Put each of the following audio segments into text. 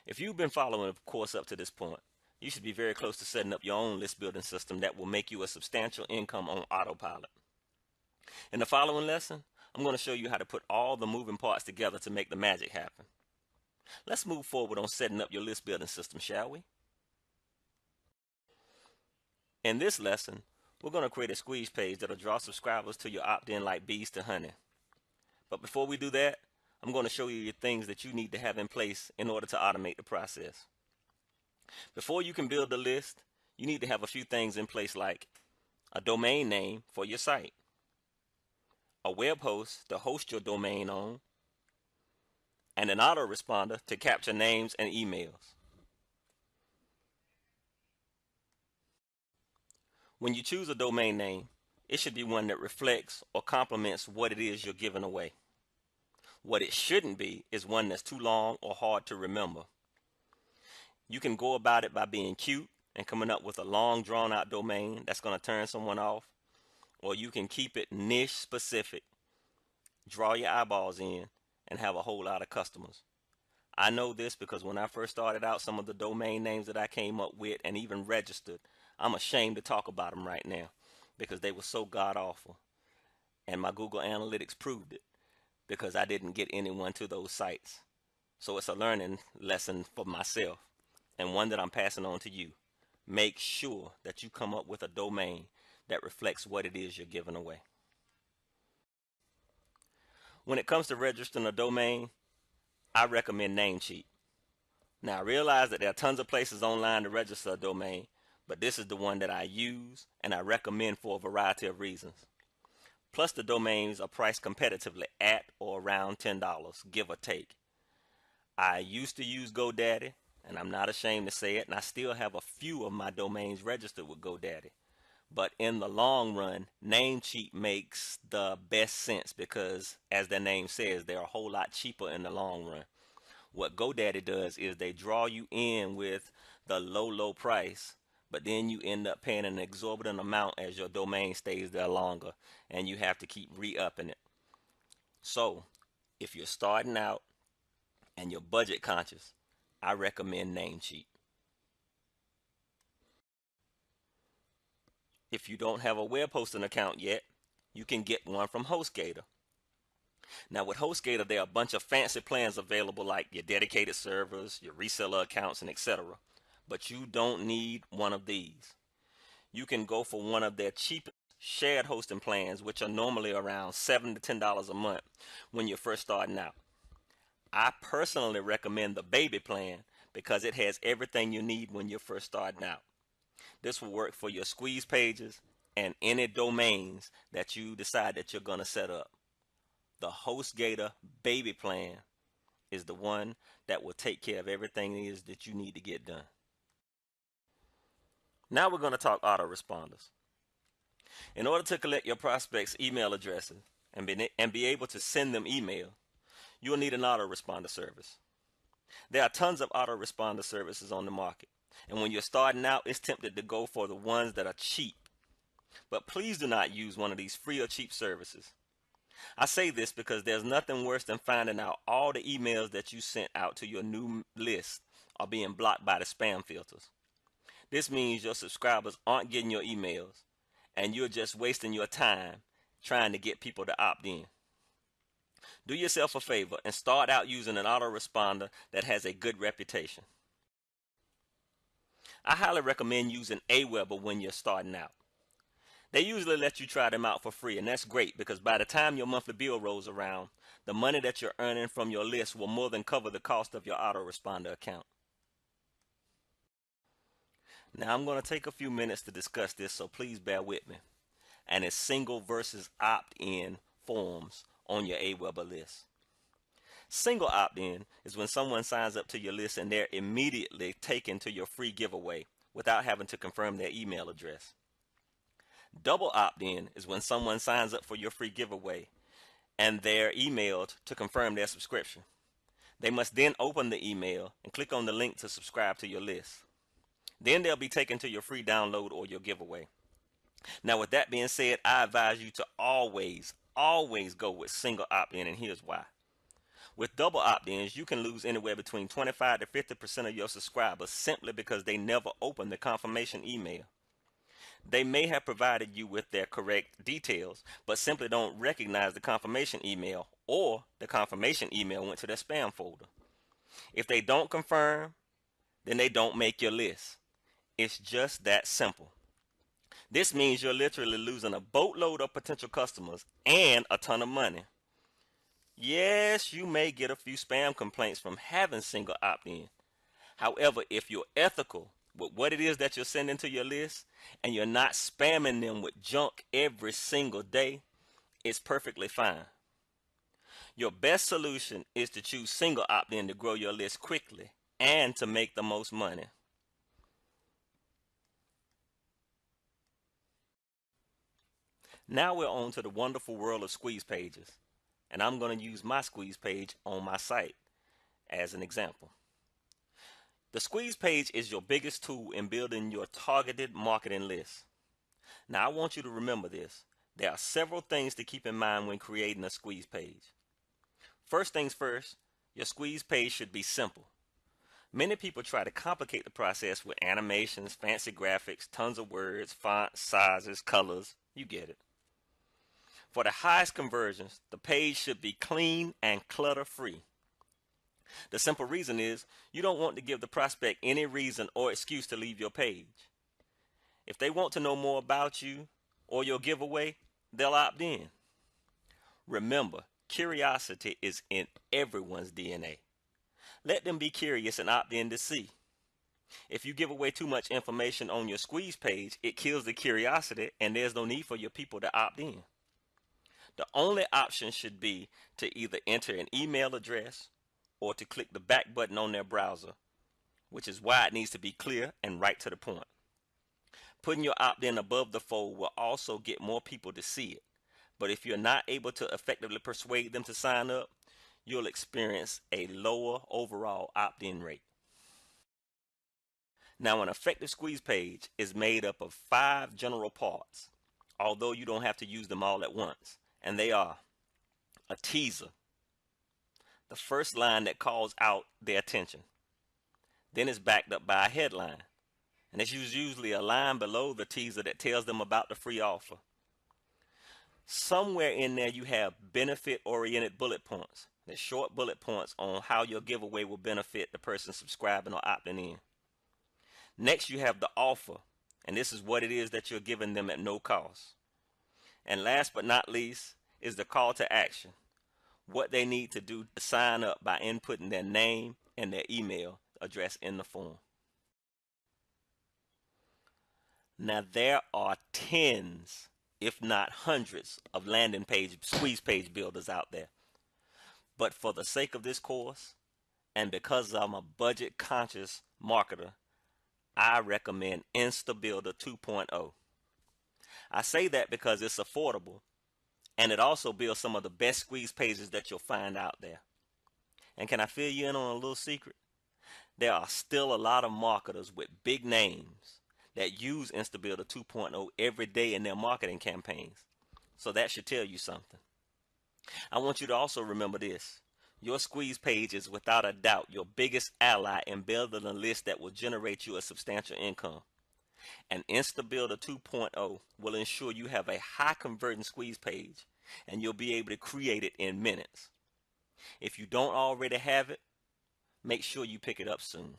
If you've been following the course up to this point, you should be very close to setting up your own list building system that will make you a substantial income on autopilot. In the following lesson, I'm going to show you how to put all the moving parts together to make the magic happen. Let's move forward on setting up your list building system, shall we? In this lesson, we're going to create a squeeze page that'll draw subscribers to your opt-in like bees to honey. But before we do that, I'm going to show you the things that you need to have in place in order to automate the process. Before you can build the list, you need to have a few things in place like a domain name for your site, a web host to host your domain on, and an autoresponder to capture names and emails. When you choose a domain name, it should be one that reflects or complements what it is you're giving away. What it shouldn't be is one that's too long or hard to remember. You can go about it by being cute and coming up with a long drawn out domain that's going to turn someone off, or you can keep it niche specific, draw your eyeballs in, and have a whole lot of customers. I know this because when I first started out, some of the domain names that I came up with and even registered, I'm ashamed to talk about them right now because they were so god awful. And my Google Analytics proved it because I didn't get anyone to those sites. So it's a learning lesson for myself and one that I'm passing on to you. Make sure that you come up with a domain that reflects what it is you're giving away. When it comes to registering a domain, I recommend Namecheap. Now I realize that there are tons of places online to register a domain, but this is the one that I use and I recommend for a variety of reasons. Plus the domains are priced competitively at or around $10, give or take. I used to use GoDaddy, and I'm not ashamed to say it, and I still have a few of my domains registered with GoDaddy. But in the long run, Namecheap makes the best sense because, as the name says, they're a whole lot cheaper in the long run. What GoDaddy does is they draw you in with the low price, but then you end up paying an exorbitant amount as your domain stays there longer, and you have to keep re-upping it. So, if you're starting out and you're budget conscious, I recommend Namecheap. If you don't have a web hosting account yet, you can get one from HostGator. Now with HostGator, there are a bunch of fancy plans available like your dedicated servers, your reseller accounts, and etc. But you don't need one of these. You can go for one of their cheapest shared hosting plans, which are normally around $7 to $10 a month when you're first starting out. I personally recommend the baby plan because it has everything you need when you're first starting out. This will work for your squeeze pages and any domains that you decide that you're going to set up. The HostGator baby plan is the one that will take care of everything it is that you need to get done. Now we're going to talk autoresponders. In order to collect your prospects' email addresses and be able to send them email, you'll need an autoresponder service. There are tons of autoresponder services on the market, and when you're starting out, it's tempted to go for the ones that are cheap. But please do not use one of these free or cheap services. I say this because there's nothing worse than finding out all the emails that you sent out to your new list are being blocked by the spam filters. This means your subscribers aren't getting your emails, and you're just wasting your time trying to get people to opt in. Do yourself a favor and start out using an autoresponder that has a good reputation. I highly recommend using Aweber when you're starting out. They usually let you try them out for free, and that's great because by the time your monthly bill rolls around, the money that you're earning from your list will more than cover the cost of your autoresponder account. Now I'm going to take a few minutes to discuss this, so please bear with me. And it's single versus opt-in forms on your Aweber list. Single opt-in is when someone signs up to your list and they're immediately taken to your free giveaway without having to confirm their email address. Double opt-in is when someone signs up for your free giveaway and they're emailed to confirm their subscription. They must then open the email and click on the link to subscribe to your list. Then they'll be taken to your free download or your giveaway. Now with that being said, I advise you to always go with single opt-in, and here's why. With double opt-ins, you can lose anywhere between 25 to 50% of your subscribers simply because they never open the confirmation email. They may have provided you with their correct details, but simply don't recognize the confirmation email, or the confirmation email went to their spam folder. If they don't confirm, then they don't make your list. It's just that simple. This means you're literally losing a boatload of potential customers and a ton of money. Yes, you may get a few spam complaints from having single opt-in. However, if you're ethical with what it is that you're sending to your list and you're not spamming them with junk every single day, it's perfectly fine. Your best solution is to choose single opt-in to grow your list quickly and to make the most money. Now we're on to the wonderful world of squeeze pages, and I'm going to use my squeeze page on my site as an example. The squeeze page is your biggest tool in building your targeted marketing list. Now I want you to remember this. There are several things to keep in mind when creating a squeeze page. First things first, your squeeze page should be simple. Many people try to complicate the process with animations, fancy graphics, tons of words, fonts, sizes, colors. You get it. For the highest conversions, the page should be clean and clutter-free. The simple reason is you don't want to give the prospect any reason or excuse to leave your page. If they want to know more about you or your giveaway, they'll opt in. Remember, curiosity is in everyone's DNA. Let them be curious and opt in to see. If you give away too much information on your squeeze page, it kills the curiosity and there's no need for your people to opt in. The only option should be to either enter an email address or to click the back button on their browser, which is why it needs to be clear and right to the point. Putting your opt-in above the fold will also get more people to see it, but if you're not able to effectively persuade them to sign up, you'll experience a lower overall opt-in rate. Now, an effective squeeze page is made up of 5 general parts, although you don't have to use them all at once, and they are: a teaser, the first line that calls out their attention. Then it's backed up by a headline, and it's usually a line below the teaser that tells them about the free offer. Somewhere in there you have benefit-oriented bullet points. They're short bullet points on how your giveaway will benefit the person subscribing or opting in. Next, you have the offer, and this is what it is that you're giving them at no cost. And last but not least is the call to action, what they need to do to sign up by inputting their name and their email address in the form. Now, there are tens, if not hundreds, of landing page squeeze page builders out there. But for the sake of this course, and because I'm a budget conscious marketer, I recommend InstaBuilder 2.0. I say that because it's affordable, and it also builds some of the best squeeze pages that you'll find out there. And can I fill you in on a little secret? There are still a lot of marketers with big names that use InstaBuilder 2.0 every day in their marketing campaigns. So that should tell you something. I want you to also remember this. Your squeeze page is without a doubt your biggest ally in building a list that will generate you a substantial income. And InstaBuilder 2.0 will ensure you have a high converting squeeze page, and you'll be able to create it in minutes. If you don't already have it, make sure you pick it up soon.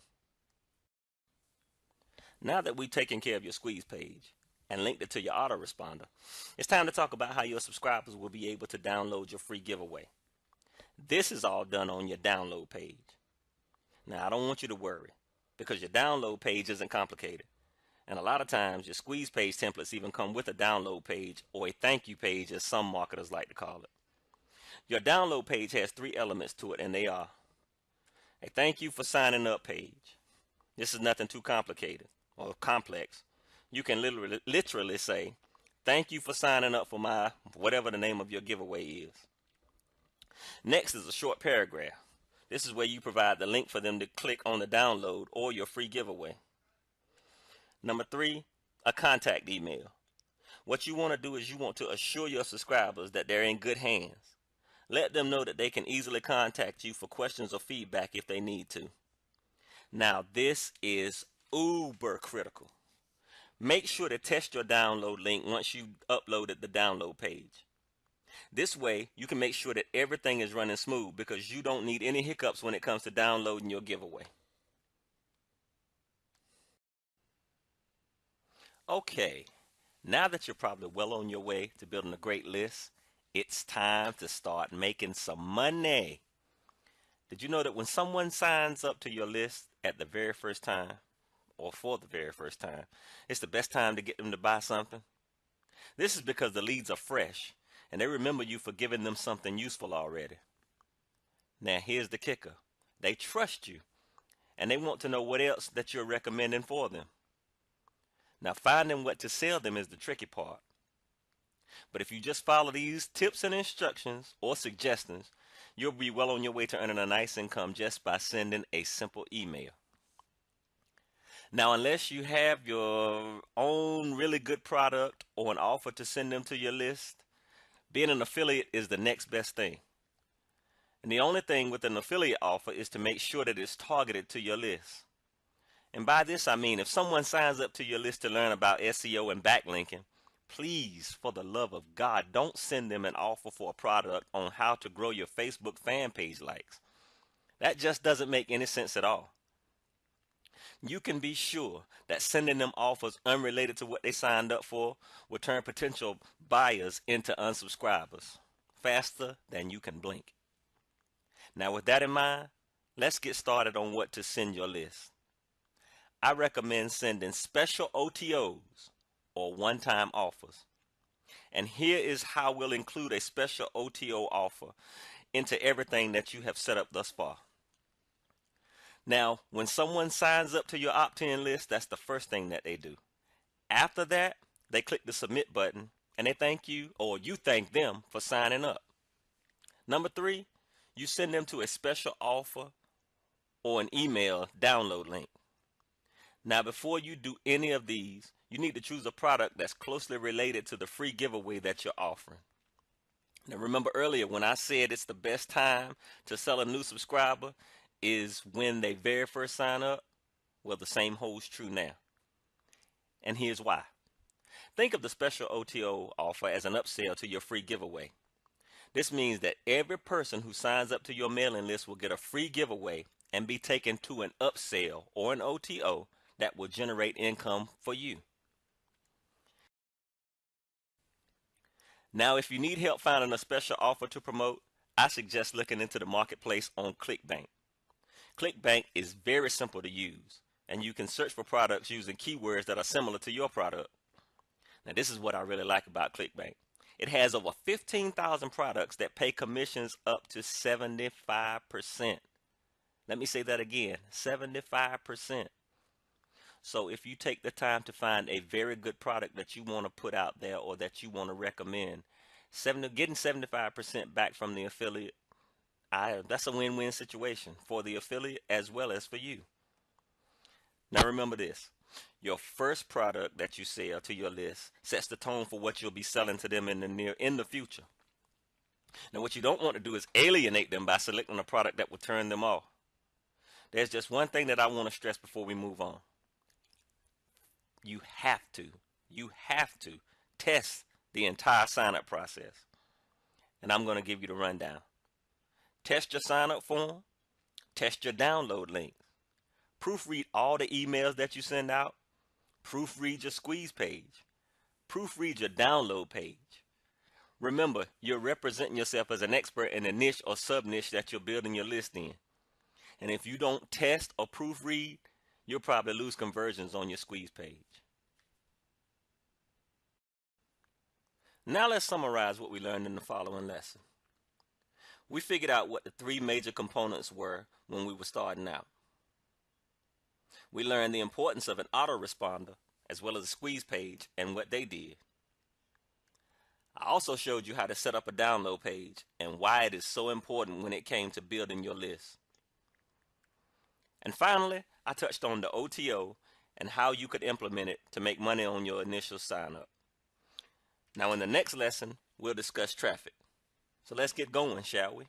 Now that we've taken care of your squeeze page and linked it to your autoresponder, it's time to talk about how your subscribers will be able to download your free giveaway. This is all done on your download page. Now, I don't want you to worry, because your download page isn't complicated. And a lot of times your squeeze page templates even come with a download page, or a thank you page as some marketers like to call it. Your download page has 3 elements to it, and they are a thank you for signing up page. This is nothing too complicated or complex. You can literally say, thank you for signing up for my whatever the name of your giveaway is. Next is a short paragraph. This is where you provide the link for them to click on the download or your free giveaway. Number 3, a contact email. What you want to do is you want to assure your subscribers that they're in good hands. Let them know that they can easily contact you for questions or feedback if they need to. Now, this is uber critical. Make sure to test your download link once you've uploaded the download page. This way, you can make sure that everything is running smooth because you don't need any hiccups when it comes to downloading your giveaway. Okay, now that you're probably well on your way to building a great list, it's time to start making some money. Did you know that when someone signs up to your list at the very first time, or for the very first time, it's the best time to get them to buy something? This is because the leads are fresh and they remember you for giving them something useful already. Now, here's the kicker. They trust you and they want to know what else that you're recommending for them. Now, finding what to sell them is the tricky part. But if you just follow these tips and instructions or suggestions, you'll be well on your way to earning a nice income just by sending a simple email. Now, unless you have your own really good product or an offer to send them to your list, being an affiliate is the next best thing. And the only thing with an affiliate offer is to make sure that it's targeted to your list. And by this I mean if someone signs up to your list to learn about SEO and backlinking, please, for the love of God, don't send them an offer for a product on how to grow your Facebook fan page likes. That just doesn't make any sense at all. You can be sure that sending them offers unrelated to what they signed up for will turn potential buyers into unsubscribers faster than you can blink. Now, with that in mind, let's get started on what to send your list. I recommend sending special OTOs or one-time offers. And here is how we'll include a special OTO offer into everything that you have set up thus far. Now, when someone signs up to your opt-in list, that's the first thing that they do. After that, they click the submit button and they thank you, or you thank them, for signing up. Number 3, you send them to a special offer or an email download link. Now, before you do any of these, you need to choose a product that's closely related to the free giveaway that you're offering. Now, remember earlier when I said it's the best time to sell a new subscriber is when they very first sign up? Well, the same holds true now. And here's why. Think of the special OTO offer as an upsell to your free giveaway. This means that every person who signs up to your mailing list will get a free giveaway and be taken to an upsell or an OTO that will generate income for you. Now, if you need help finding a special offer to promote, I suggest looking into the marketplace on ClickBank. ClickBank is very simple to use, and you can search for products using keywords that are similar to your product. Now, this is what I really like about ClickBank. It has over 15,000 products that pay commissions up to 75%. Let me say that again, 75%. So if you take the time to find a very good product that you want to put out there or that you want to recommend, getting 75% back from the affiliate, that's a win-win situation for the affiliate as well as for you. Now remember this. Your first product that you sell to your list sets the tone for what you'll be selling to them in the future. Now, what you don't want to do is alienate them by selecting a product that will turn them off. There's just one thing that I want to stress before we move on. You have to test the entire sign-up process. And I'm going to give you the rundown. Test your sign-up form. Test your download links. Proofread all the emails that you send out. Proofread your squeeze page. Proofread your download page. Remember, you're representing yourself as an expert in a niche or sub-niche that you're building your list in. And if you don't test or proofread, you'll probably lose conversions on your squeeze page. Now let's summarize what we learned in the following lesson. We figured out what the 3 major components were when we were starting out. We learned the importance of an autoresponder as well as a squeeze page and what they did. I also showed you how to set up a download page and why it is so important when it came to building your list. And finally, I touched on the OTO and how you could implement it to make money on your initial sign up. Now in the next lesson, we'll discuss traffic. So let's get going, shall we?